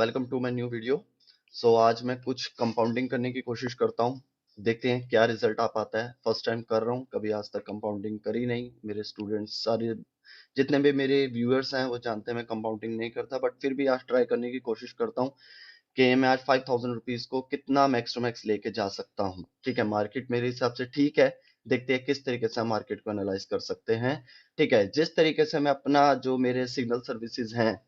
Welcome to my new video. आज मैं कुछ कंपाउंडिंग करने की कोशिश करता हूँ। देखते हैं क्या रिजल्ट आ पाता है। फर्स्ट टाइम कर रहा हूँ, कभी आज तक कंपाउंडिंग करी नहीं। मेरे स्टूडेंट्स सारे, जितने भी मेरे व्यूअर्स हैं, वो जानते हैं मैं कंपाउंडिंग नहीं करता, बट फिर भी आज ट्राई करने की कोशिश करता हूँ कि मैं आज 5000 रुपीज को कितना मैक्स टू मैक्स लेके जा सकता हूँ। ठीक है, मार्केट मेरे हिसाब से ठीक है। देखते हैं किस तरीके से हम मार्केट को एनालाइज कर सकते हैं। ठीक है, जिस तरीके से मैं अपना, जो मेरे सिग्नल सर्विसेज हैं,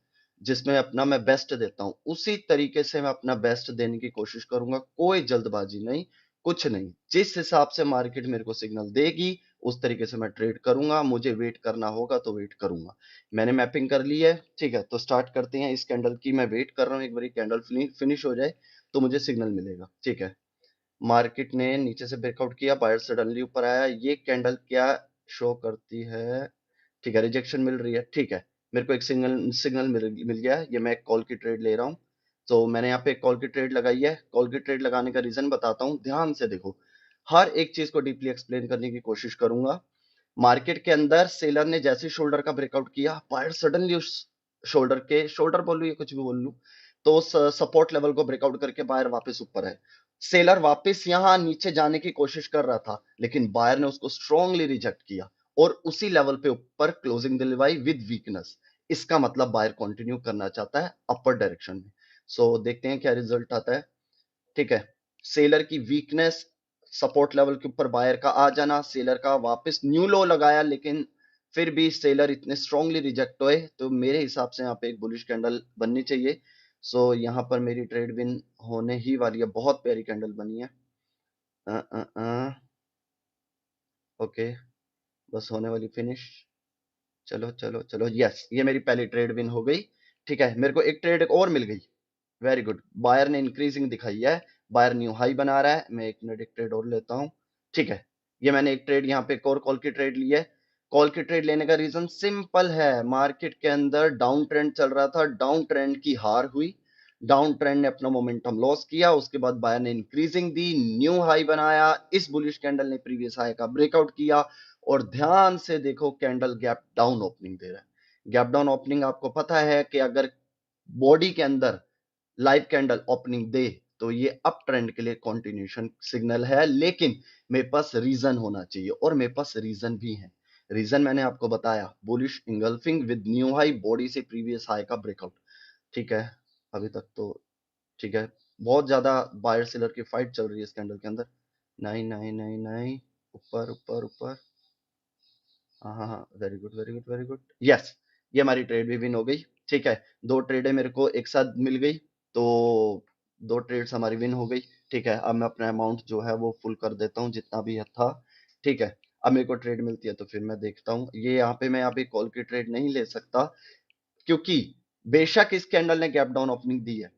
जिसमें अपना मैं बेस्ट देता हूँ, उसी तरीके से मैं अपना बेस्ट देने की कोशिश करूंगा। कोई जल्दबाजी नहीं, कुछ नहीं। जिस हिसाब से मार्केट मेरे को सिग्नल देगी उस तरीके से मैं ट्रेड करूंगा। मुझे वेट करना होगा तो वेट करूंगा। मैंने मैपिंग कर ली है। ठीक है, तो स्टार्ट करते हैं। इस कैंडल की मैं वेट कर रहा हूँ, एक बारी कैंडल फिनिश हो जाए तो मुझे सिग्नल मिलेगा। ठीक है, मार्केट ने नीचे से ब्रेकआउट किया, बायर सडनली ऊपर आया। ये कैंडल क्या शो करती है? ठीक है, रिजेक्शन मिल रही है। ठीक है, मेरे को एक सिग्नल मिल गया है। ये मैं एक कॉल की ट्रेड ले रहा हूँ। तो मैंने यहाँ पे एक कॉल की ट्रेड लगाई है। कॉल की ट्रेड लगाने का रीजन बताता हूँ, ध्यान से देखो। हर एक चीज को डीपली एक्सप्लेन करने की कोशिश करूंगा। मार्केट के अंदर सेलर ने जैसे शोल्डर का ब्रेकआउट किया, बायर सडनली उस शोल्डर बोलूं या कुछ भी बोल लूं, तो उस सपोर्ट लेवल को ब्रेकआउट करके बायर वापस ऊपर है। सेलर वापस यहां नीचे जाने की कोशिश कर रहा था, लेकिन बायर ने उसको स्ट्रांगली रिजेक्ट किया और उसी लेवल पे ऊपर क्लोजिंग दिलवाई विद वीकनेस। इसका मतलब बायर कंटिन्यू करना चाहता है अपर डायरेक्शन में। देखते हैं क्या रिजल्ट आता है। ठीक है, सेलर की वीकनेस, सपोर्ट लेवल के ऊपर बायर का आ जाना, सेलर का वापस न्यू लो लगाया, लेकिन फिर भी सेलर इतने स्ट्रांगली रिजेक्ट हुए, तो मेरे हिसाब से यहाँ पे एक बुलिश कैंडल बननी चाहिए। यहाँ पर मेरी ट्रेड विन होने ही वाली है। बहुत प्यारी कैंडल बनी है। ओके, बस होने वाली फिनिश। चलो चलो चलो, यस, ये मेरी पहली ट्रेड विन हो गई। ठीक है, मेरे को एक ट्रेड और मिल गई। वेरी गुड, बायर ने इंक्रीजिंग दिखाई है। बायर न्यू हाई बना रहा है। मैं एक मिनट, एक ट्रेड और लेता हूं। ठीक है, ये मैंने एक ट्रेड यहाँ पे, एक और कॉल की ट्रेड ली है। कॉल की ट्रेड लेने का रीजन सिंपल है। मार्केट के अंदर डाउन ट्रेंड चल रहा था, डाउन ट्रेंड की हार हुई। डाउन ट्रेंड ने अपना मोमेंटम लॉस किया, उसके बाद बायर ने इंक्रीजिंग दी, न्यू हाई बनाया। इस बुलिश कैंडल ने प्रीवियस हाई का ब्रेकआउट किया। और ध्यान से देखो, कैंडल गैप डाउन ओपनिंग दे रहा है। गैप डाउन ओपनिंग, आपको पता है कि अगर बॉडी के अंदर लाइव कैंडल ओपनिंग दे तो ये अप ट्रेंड के लिए कंटिन्यूएशन सिग्नल है। लेकिन मेरे पास रीजन होना चाहिए, और मेरे पास रीजन भी है। रीजन मैंने आपको बताया, bullish engulfing with new high, body से प्रीवियस हाई का ब्रेकआउट। ठीक है, अभी तक तो ठीक है। बहुत ज्यादा बायर सेलर की फाइट चल रही है इस कैंडल के अंदर। नहीं नहीं नहीं नहीं, ऊपर ऊपर ऊपर। हाँ हाँ हाँ, very good very good very good, yes. ये हमारी ट्रेड भी विन हो गई। ठीक है, दो ट्रेडें मेरे को एक साथ मिल गई, तो दो ट्रेड्स हमारी विन हो गई। ठीक है, अब मैं अपना अमाउंट जो है वो फुल कर देता हूँ, जितना भी था। ठीक है, अब मेरे को ट्रेड मिलती है तो फिर मैं देखता हूँ। ये यहाँ पे मैं अभी कॉल की ट्रेड नहीं ले सकता, क्योंकि बेशक इस कैंडल ने गैप डाउन ओपनिंग दी है।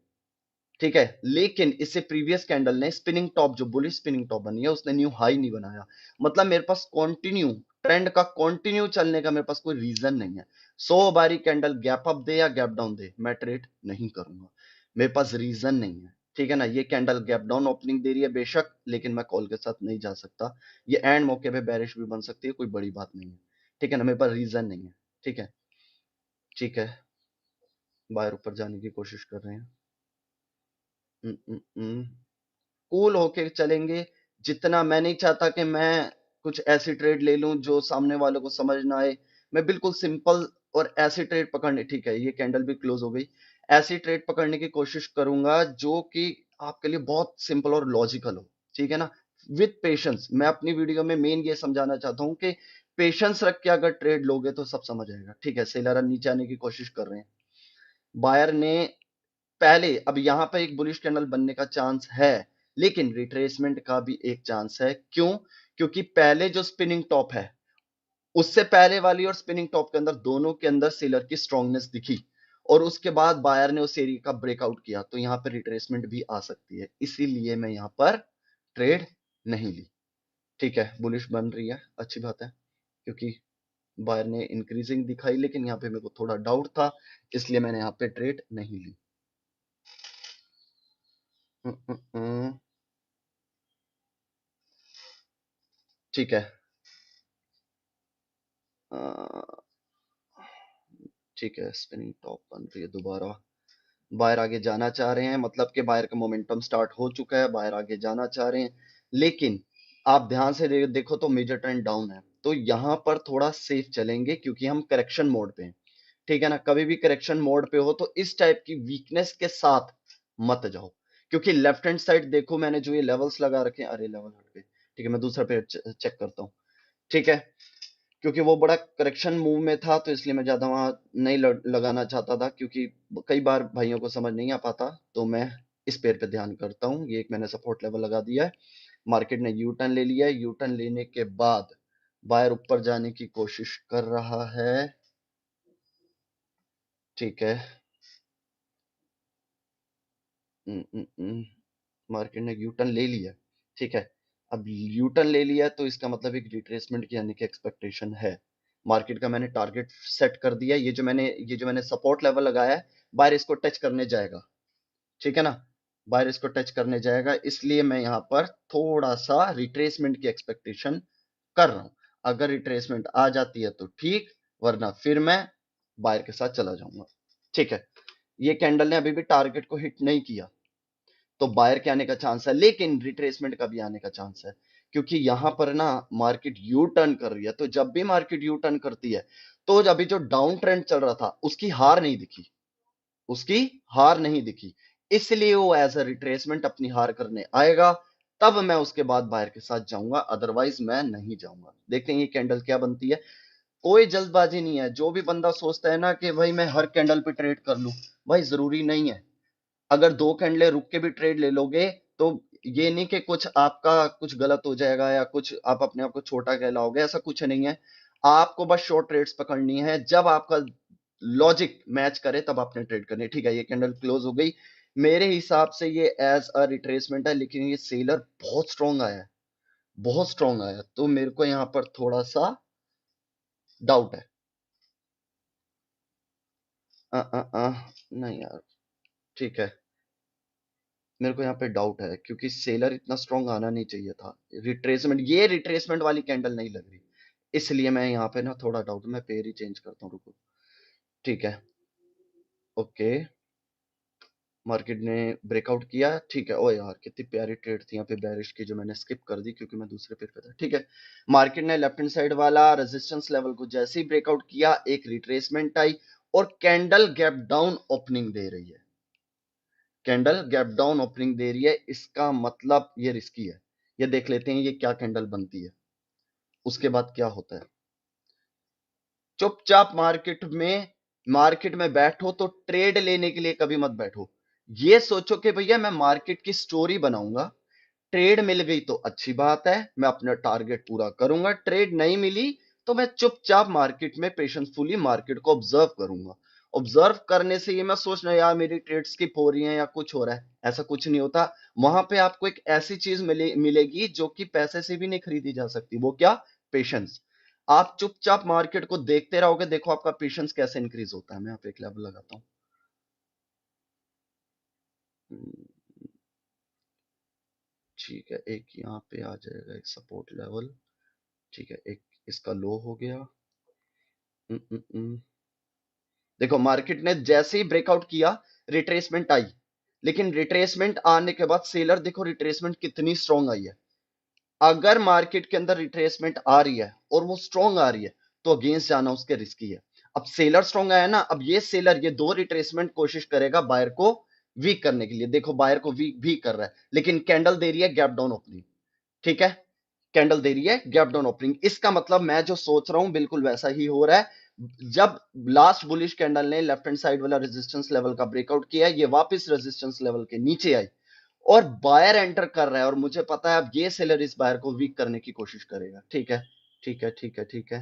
ठीक है, लेकिन इससे प्रीवियस कैंडल ने स्पिनिंग टॉप, जो बुलिश स्पिनिंग टॉप बनी है, उसने न्यू हाई नहीं बनाया। मतलब मेरे पास कंटिन्यू, ट्रेंड का कंटिन्यू चलने का मेरे पास कोई रीजन नहीं है। 100 बारी कैंडल गैप अप दे या गैप डाउन दे, मैं ट्रेड नहीं करूंगा। मेरे पास रीजन नहीं है। ठीक है ना, ये कैंडल गैप डाउन ओपनिंग दे रही है बेशक, लेकिन मैं कॉल के साथ नहीं जा सकता। ये एंड मौके पे बेरिश भी बन सकती है, कोई बड़ी बात नहीं है। ठीक है ना, मेरे पास रीजन नहीं है। ठीक है, ठीक है, बाहर ऊपर जाने की कोशिश कर रहे हैं। कूल होके चलेंगे। जितना, मैं नहीं चाहता कि मैं कुछ ऐसी ट्रेड ले लूं जो सामने वालों को समझ ना आए। मैं बिल्कुल सिंपल और ऐसी ट्रेड पकड़ने, ठीक है, ये कैंडल भी क्लोज हो गई। ऐसी ट्रेड पकड़ने की कोशिश करूंगा जो कि आपके लिए बहुत सिंपल और लॉजिकल हो। ठीक है ना, विथ पेशेंस। मैं अपनी वीडियो में मेन ये समझाना चाहता हूं कि पेशेंस रख के अगर ट्रेड लोगे तो सब समझ आएगा। ठीक है, सेलर नीचे आने की कोशिश कर रहे हैं। बायर ने पहले, अब यहां पर एक बुलिश कैंडल बनने का चांस है, लेकिन रिट्रेसमेंट का भी एक चांस है। क्यों? क्योंकि पहले जो स्पिनिंग टॉप है, उससे पहले वाली और स्पिनिंग टॉप के अंदर, दोनों के अंदर सेलर की स्ट्रांगनेस दिखी, और उसके बाद बायर ने उस एरिया का ब्रेकआउट किया, तो यहां पर रिट्रेसमेंट भी आ सकती है। इसीलिए मैं यहां पर ट्रेड नहीं ली। ठीक है, बुलिश बन रही है, अच्छी बात है, क्योंकि बायर ने इंक्रीजिंग दिखाई, लेकिन यहाँ पे मेरे को थोड़ा डाउट था, इसलिए मैंने यहाँ पे ट्रेड नहीं ली। ठीक है, अ, ठीक है, स्पिनिंग टॉप बन रही है दोबारा। बायर आगे जाना चाह रहे हैं, मतलब कि बायर का मोमेंटम स्टार्ट हो चुका है, बायर आगे जाना चाह रहे हैं। लेकिन आप ध्यान से देखो तो मेजर ट्रेंड डाउन है, तो यहां पर थोड़ा सेफ चलेंगे क्योंकि हम करेक्शन मोड पे हैं। ठीक है ना, कभी भी करेक्शन मोड पे हो तो इस टाइप की वीकनेस के साथ मत जाओ, क्योंकि लेफ्ट हैंड साइड देखो मैंने जो ये लेवल्स लगा रखे हैं, अरे लेवल हट गए। ठीक है, मैं दूसरा पेज चेक करता हूँ। ठीक है, क्योंकि वो बड़ा करेक्शन मूव में था तो इसलिए मैं ज्यादा वहां नहीं लगाना चाहता था, क्योंकि कई बार भाइयों को समझ नहीं आ पाता, तो मैं इस पेड़ पे ध्यान करता हूँ। ये एक मैंने सपोर्ट लेवल लगा दिया है। मार्केट ने यू टर्न ले लिया है, यू टर्न लेने के बाद बायर ऊपर जाने की कोशिश कर रहा है। ठीक है, मार्केट ने यू टर्न ले लिया। ठीक है, अब यू टर्न ले लिया तो इसका मतलब एक रिट्रेसमेंट की आने की एक्सपेक्टेशन है। मार्केट का मैंने टारगेट सेट कर दिया। ये जो मैंने सपोर्ट लेवल लगाया है, बायर इसको टच करने जाएगा। ठीक है ना, बायर इसको टच करने जाएगा, इसलिए मैं यहाँ पर थोड़ा सा रिट्रेसमेंट की एक्सपेक्टेशन कर रहा हूं। अगर रिट्रेसमेंट आ जाती है तो ठीक, वरना फिर मैं बायर के साथ चला जाऊंगा। ठीक है, ये कैंडल ने अभी भी टारगेट को हिट नहीं किया, तो बायर के आने का चांस है, लेकिन रिट्रेसमेंट का भी आने का चांस है, क्योंकि यहां पर ना मार्केट यू टर्न कर रही है। तो जब भी मार्केट यू टर्न करती है, तो अभी जो डाउन ट्रेंड चल रहा था उसकी हार नहीं दिखी, उसकी हार नहीं दिखी, इसलिए वो एज अ रिट्रेसमेंट अपनी हार करने आएगा, तब मैं उसके बाद बायर के साथ जाऊंगा, अदरवाइज मैं नहीं जाऊंगा। देखते हैं ये कैंडल क्या बनती है। कोई जल्दबाजी नहीं है। जो भी बंदा सोचता है ना कि भाई मैं हर कैंडल पे ट्रेड कर लूं, भाई जरूरी नहीं है। अगर दो कैंडले रुक के भी ट्रेड ले लोगे तो ये नहीं कि कुछ आपका कुछ गलत हो जाएगा या कुछ आप अपने आप को छोटा कहलाओगे, ऐसा कुछ नहीं है। आपको बस शॉर्ट ट्रेड्स पकड़नी है, जब आपका लॉजिक मैच करे तब आपने ट्रेड करनी है। ठीक है, ये कैंडल क्लोज हो गई। मेरे हिसाब से ये एज अ रिट्रेसमेंट है, लेकिन ये सेलर बहुत स्ट्रांग आया है, बहुत स्ट्रांग आया, तो मेरे को यहाँ पर थोड़ा सा डाउट है। नहीं यार, ठीक है, मेरे को यहाँ पे डाउट है क्योंकि सेलर इतना स्ट्रांग आना नहीं चाहिए था। रिट्रेसमेंट, ये रिट्रेसमेंट वाली कैंडल नहीं लग रही, इसलिए मैं यहाँ पे ना थोड़ा डाउट, मैं पेयर ही चेंज करता हूँ, रुको। ठीक है, ओके, मार्केट ने ब्रेकआउट किया। ठीक है, ओ यार कितनी प्यारी ट्रेड थी यहाँ पे बेरिश की, जो मैंने स्किप कर दी क्योंकि मैं दूसरे पेयर पे था। ठीक है, मार्केट ने लेफ्ट हैंड साइड वाला रेजिस्टेंस लेवल को जैसे ही ब्रेकआउट किया, एक रिट्रेसमेंट आई और कैंडल गैप डाउन ओपनिंग दे रही है। कैंडल गैप डाउन ओपनिंग दे रही है, इसका मतलब ये रिस्की है। ये देख लेते हैं ये क्या कैंडल बनती है, उसके बाद क्या होता है। चुपचाप मार्केट में बैठो तो ट्रेड लेने के लिए कभी मत बैठो। ये सोचो कि भैया मैं मार्केट की स्टोरी बनाऊंगा, ट्रेड मिल गई तो अच्छी बात है, मैं अपना टारगेट पूरा करूंगा, ट्रेड नहीं मिली तो मैं चुपचाप मार्केट में पेशेंसफुली मार्केट को ऑब्जर्व करूंगा। ऑब्जर्व करने से ये मैं सोचना यार मेरी ट्रेड स्किप हो रही है या कुछ हो रहा है, ऐसा कुछ नहीं होता। वहां पे आपको एक ऐसी चीज मिलेगी जो कि पैसे से भी नहीं खरीदी जा सकती, वो क्या? पेशेंस। आप चुपचाप मार्केट को देखते रहोगे, देखो आपका पेशेंस कैसे इंक्रीज होता है। मैं यहाँ पे एक लेवल लगाता हूँ। ठीक है, एक यहाँ पे आ जाएगा एक सपोर्ट लेवल। ठीक है, एक इसका लो हो गया। उम, उम, उम। देखो मार्केट ने जैसे ही ब्रेकआउट किया, रिट्रेसमेंट आई, लेकिन रिट्रेसमेंट आने के बाद सेलर देखो रिट्रेसमेंट कितनी स्ट्रांग आई है। अगर मार्केट के अंदर रिट्रेसमेंट आ रही है और वो स्ट्रांग आ रही है, तो अगेंस्ट जाना उसके रिस्की है। अब सेलर स्ट्रांग आया ना, अब ये सेलर ये दो रिट्रेसमेंट कोशिश करेगा बायर को वीक करने के लिए। देखो बायर को वीक भी कर रहा है, लेकिन कैंडल दे रही है गैप डाउन ओपनिंग। ठीक है, कैंडल दे रही है गैप डाउन ओपनिंग, इसका मतलब मैं जो सोच रहा हूं बिल्कुल वैसा ही हो रहा है। जब लास्ट बुलिश कैंडल ने लेफ्ट हैंड साइड वाला रेजिस्टेंस लेवल का ब्रेकआउट किया, ये वापस रेजिस्टेंस लेवल के नीचे आई और बायर एंटर कर रहा है, और मुझे पता है अब ये सेलर इस बायर को वीक करने की कोशिश करेगा। ठीक है, ठीक है, ठीक है, ठीक है,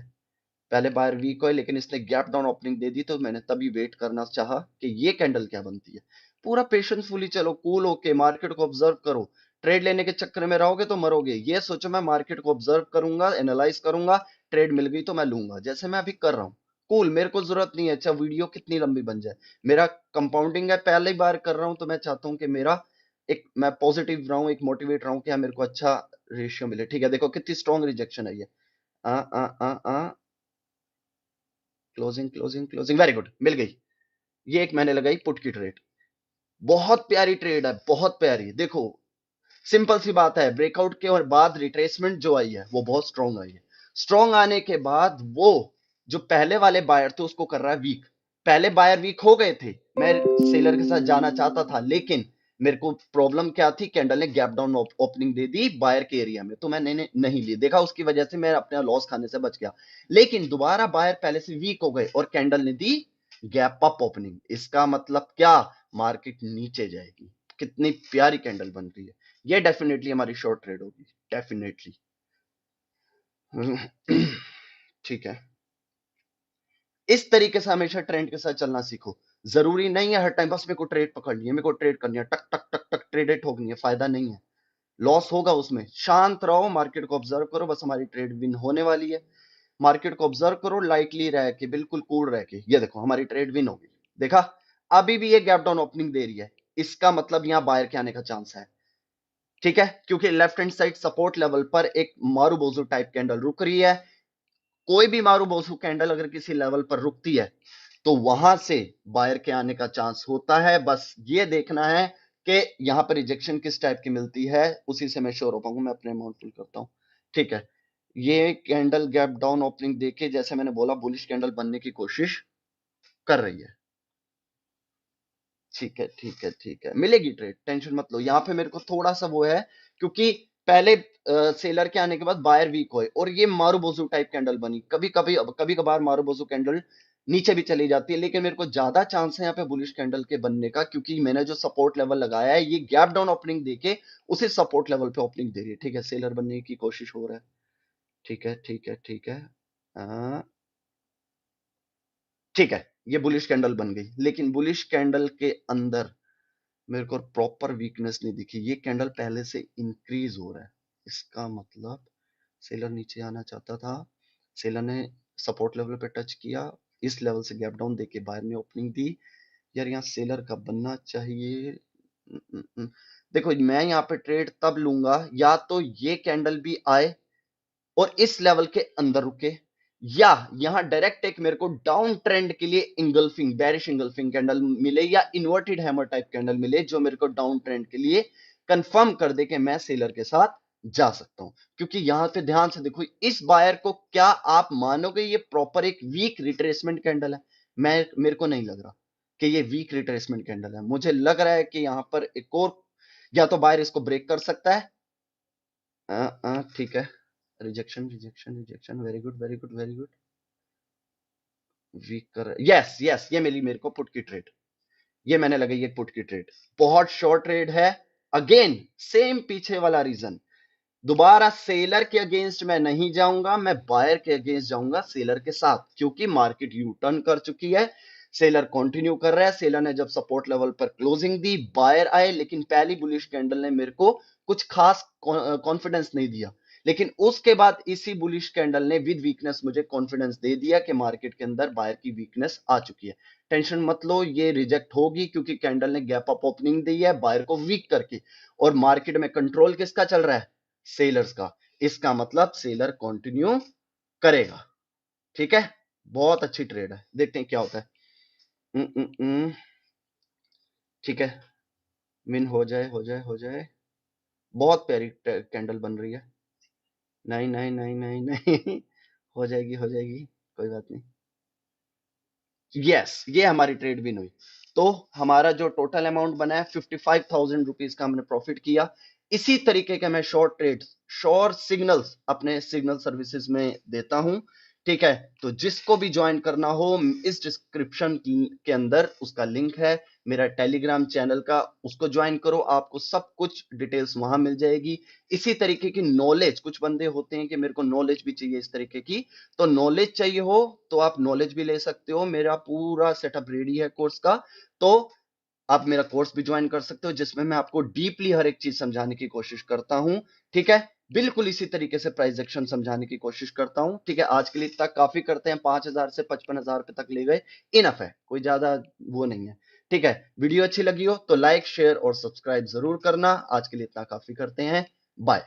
पहले बायर वीक हुए लेकिन इसने गैप डाउन ओपनिंग दे दी, तो मैंने तभी वेट करना चाहा कि ये कैंडल क्या बनती है। पूरा पेशेंसफुली चलो, कूल होके मार्केट को ऑब्जर्व करो। ट्रेड लेने के चक्कर में रहोगे तो मरोगे। ये सोचो मैं मार्केट को ऑब्जर्व करूंगा, एनालाइज करूंगा, ट्रेड मिल गई तो मैं लूंगा, जैसे मैं अभी कर रहा हूँ। कूल, मेरे को जरूरत नहीं है अच्छा वीडियो कितनी लंबी बन जाए। मेरा कंपाउंडिंग है, पहली बार कर रहा हूं, तो मैं चाहता हूं कि मेरा एक मैं पॉजिटिव रहूं, एक मोटिवेट रहूं कि हाँ मेरे को अच्छा रेशियो मिले। ठीक है, देखो कितनी स्ट्रॉन्ग रिजेक्शन है ये। आ आ आ आ closing closing closing, very good, मिल गई। ये एक मैंने लगाई पुट की ट्रेड। बहुत प्यारी ट्रेड है, बहुत प्यारी। देखो सिंपल सी बात है, ब्रेकआउट के और बाद रिट्रेसमेंट जो आई है वो बहुत स्ट्रांग आई है। स्ट्रांग आने के बाद वो जो पहले वाले बायर थे उसको कर रहा है वीक। पहले बायर वीक हो गए थे, मैं सेलर के साथ जाना चाहता था, लेकिन मेरे को प्रॉब्लम क्या थी, कैंडल ने गैप डाउन ओपनिंग दे दी बायर के एरिया में, तो मैंने नहीं ली। देखा, उसकी वजह से मैं अपने लॉस खाने से बच गया। लेकिन दोबारा बायर पहले से वीक हो गए और कैंडल ने दी गैप अप ओपनिंग। इसका मतलब क्या, मार्केट नीचे जाएगी। कितनी प्यारी कैंडल बन रही है। ये डेफिनेटली हमारी शॉर्ट ट्रेड होगी, डेफिनेटली। ठीक है, इस तरीके से हमेशा ट्रेंड के साथ चलना सीखो। जरूरी नहीं है हर टाइम बस मेरे को ट्रेड पकड़नी है, मेरे को ट्रेड करनी है, टक टक टक टक ट्रेड ठोकनी है, फायदा नहीं है, लॉस होगा उसमें। शांत रहो, मार्केट को ऑब्जर्व करो, बस हमारी ट्रेड विन होने वाली है। मार्केट को ऑब्जर्व करो, लाइटली रह के, बिल्कुल कूल रह के। ये देखो हमारी ट्रेड विन होगी। देखा, अभी भी ये गैप डाउन ओपनिंग दे रही है, इसका मतलब यहां बायर के आने का चांस है। ठीक है, क्योंकि left hand side support level पर एक मारूबोजू टाइप कैंडल रुक रही है। कोई भी मारूबोजू कैंडल अगर किसी लेवल पर रुकती है तो वहां से बायर के आने का चांस होता है। बस ये देखना है कि यहां पर रिजेक्शन किस टाइप की मिलती है, उसी से मैं श्योर हो पाऊंगा। मैं अपने अमाउंट फिल करता हूं। ठीक है, ये कैंडल गैप डाउन ओपनिंग देके, जैसे मैंने बोला, बुलिश कैंडल बनने की कोशिश कर रही है। ठीक है, ठीक है, ठीक है, मिलेगी ट्रेड, टेंशन मत लो। यहाँ पे मेरे को थोड़ा सा वो है, क्योंकि पहले सेलर के आने के बाद बायर वीक हुए और ये मारूबोजू टाइप कैंडल बनी। कभी कभी कभी कभार मारूबोजू कैंडल नीचे भी चली जाती है, लेकिन मेरे को ज्यादा चांस है यहाँ पे बुलिश कैंडल के बनने का, क्योंकि मैंने जो सपोर्ट लेवल लगाया है, ये गैप डाउन ओपनिंग देके उसी सपोर्ट लेवल पे ओपनिंग दे रही है। ठीक है, सेलर बनने की कोशिश हो रहा है। ठीक है, ठीक है, ठीक है, ठीक है, ये बुलिश कैंडल बन गई, लेकिन बुलिश कैंडल के अंदर मेरे को प्रॉपर वीकनेस नहीं दिखी। ये कैंडल पहले से इंक्रीज हो रहा है, इसका मतलब सेलर नीचे आना चाहता था, सेलर ने सपोर्ट लेवल पे टच किया, इस लेवल से गैप डाउन देके बाहर ने ओपनिंग दी। यार यहाँ सेलर का बनना चाहिए। देखो, मैं यहाँ पे ट्रेड तब लूंगा या तो ये कैंडल भी आए और इस लेवल के अंदर रुके, या यहां डायरेक्ट एक मेरे को डाउन ट्रेंड के लिए इंगल्फिंग, बेरिश इंगल्फिंग कैंडल मिले, या इन्वर्टेड हैमर टाइप कैंडल मिले, जो मेरे को डाउन ट्रेंड के लिए कंफर्म कर दे कि मैं सेलर के साथ जा सकता हूं। क्योंकि यहां पे ध्यान से देखो, इस बायर को, क्या आप मानोगे ये प्रॉपर एक वीक रिट्रेसमेंट कैंडल है? मेरे को नहीं लग रहा कि ये वीक रिट्रेसमेंट कैंडल है। मुझे लग रहा है कि यहां पर एक और, या तो बायर इसको ब्रेक कर सकता है। ठीक है, rejection rejection rejection, very good very good very good. वीक कर, यस यस, ये मिली मेरे को पुट की ट्रेड, ये मैंने लगाई एक पुट की ट्रेड। बहुत शॉर्ट ट्रेड है। अगेन सेम पीछे वाला रीजन, दोबारा सेलर के अगेंस्ट मैं नहीं जाऊंगा, मैं बायर के अगेंस्ट जाऊंगा सेलर के साथ, क्योंकि मार्केट यू टर्न कर चुकी है। सेलर कंटिन्यू कर रहा है। सेलर ने जब सपोर्ट लेवल पर क्लोजिंग दी, बायर आए, लेकिन पहली बुलिश कैंडल ने मेरे को कुछ खास कॉन्फिडेंस नहीं दिया, लेकिन उसके बाद इसी बुलिश कैंडल ने विद वीकनेस मुझे कॉन्फिडेंस दे दिया कि मार्केट के अंदर बायर की वीकनेस आ चुकी है। टेंशन मत लो, ये रिजेक्ट होगी, क्योंकि कैंडल ने गैप अप ओपनिंग दी है बायर को वीक करके, और मार्केट में कंट्रोल किसका चल रहा है, सेलर्स का। इसका मतलब सेलर कंटिन्यू करेगा। ठीक है, बहुत अच्छी ट्रेड है, देखते हैं क्या होता है। ठीक है, विन हो जाए हो जाए हो जाए। बहुत प्यारी कैंडल बन रही है। नहीं नहीं नहीं नहीं नहीं हो जाएगी हो जाएगी, कोई बात नहीं। यस, ये हमारी ट्रेड विन हुई। तो हमारा जो टोटल अमाउंट बना है 55,000 रुपीज का हमने प्रॉफिट किया। इसी तरीके के मैं शॉर्ट ट्रेड, शॉर्ट सिग्नल्स अपने सिग्नल सर्विसेज में देता हूं। ठीक है, तो जिसको भी ज्वाइन करना हो, इस डिस्क्रिप्शन के अंदर उसका लिंक है मेरा टेलीग्राम चैनल का, उसको ज्वाइन करो, आपको सब कुछ डिटेल्स वहां मिल जाएगी। इसी तरीके की नॉलेज, कुछ बंदे होते हैं कि मेरे को नॉलेज भी चाहिए इस तरीके की, तो नॉलेज चाहिए हो तो आप नॉलेज भी ले सकते हो। मेरा पूरा सेटअप रेडी है कोर्स का, तो आप मेरा कोर्स भी ज्वाइन कर सकते हो, जिसमें मैं आपको डीपली हर एक चीज समझाने की कोशिश करता हूं। ठीक है, बिल्कुल इसी तरीके से प्राइस एक्शन समझाने की कोशिश करता हूं। ठीक है, आज के लिए तक काफी करते हैं, 5,000 से 55,000 रुपए तक ले गए, इनफ है, कोई ज्यादा वो नहीं है। ठीक है, वीडियो अच्छी लगी हो तो लाइक शेयर और सब्सक्राइब जरूर करना। आज के लिए इतना काफी करते हैं, बाय।